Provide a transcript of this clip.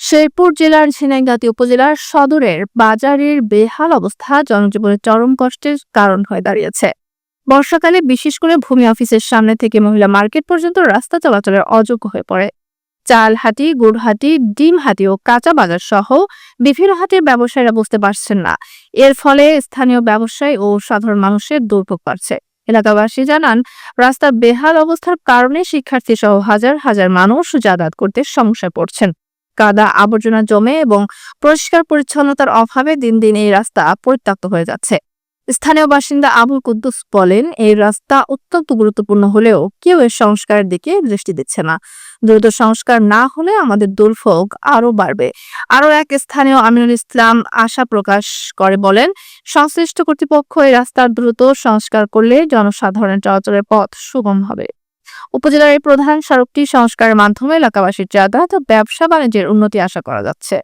শেরপুর জেলার ঝিনাইগাতী উপজেলার সদরের বাজারের বেহাল অবস্থা জনজীবনের চরম কষ্টের কারণ হয়ে দাঁড়িয়েছে। বর্ষাকালে বিশেষ করে ভূমি অফিসের সামনে থেকে মহিলা মার্কেট পর্যন্ত রাস্তা চলাচলের অযোগ্য হয়ে পড়ে। চালহাটি, গুড়হাটি, ডিমহাটি ও কাঁচা বাজার সহ বিভিন্ন হাটের ব্যবসায়ীরা বুঝতে পারছেন না। এর ফলে স্থানীয় ব্যবসায়ী ও সাধারণ মানুষের দুর্ভোগ বাড়ছে। এলাকাবাসী জানান, রাস্তার বেহাল অবস্থার কারণে শিক্ষার্থী সহ হাজার হাজার মানুষ যাতায়াত করতে সমস্যায় পড়ছেন। কাদা আবর্জনা জমে এবং পরিষ্কার পরিচ্ছন্নতার অভাবে দিন দিন এই রাস্তা পরিত্যক্ত হয়ে যাচ্ছে। স্থানীয় বাসিন্দা আবুল কুদ্দুস বলেন, এই রাস্তা অত্যন্ত গুরুত্বপূর্ণ হলেও কেউ এর সংস্কারের দিকে দৃষ্টি দিচ্ছে না। দ্রুত সংস্কার না হলে আমাদের দুর্ভোগ আরো বাড়বে। আরো এক স্থানীয় আমিনুল ইসলাম আশা প্রকাশ করে বলেন, সংশ্লিষ্ট কর্তৃপক্ষ এই রাস্তার দ্রুত সংস্কার করলে জনসাধারণের চলাচলের পথ সুগম হবে। উপজেলার এই প্রধান সড়কটি সংস্কারের মাধ্যমে এলাকাবাসীর যাতায়াত ও ব্যবসা বাণিজ্যের উন্নতি আশা করা যাচ্ছে।